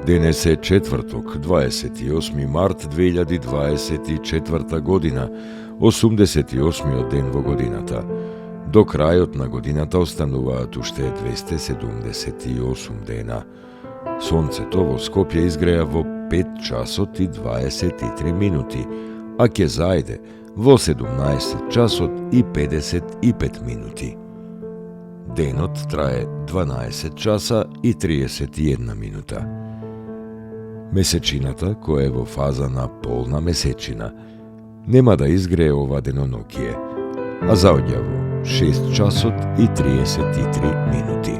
Денес е четврток, 28 март 2024 година, 88-миот ден во годината. До крајот на годината остануваат уште 278 дена. Сонцето во Скопје изгреа во 5 часот и 23 минути, а ќе зајде во 17 часот и 55 минути. Денот трае 12 часа и 31 минута. Месечината, која е во фаза на полна месечина, нема да изгрее ова денонокие, а заоѓа во 6 часот и 33 минути.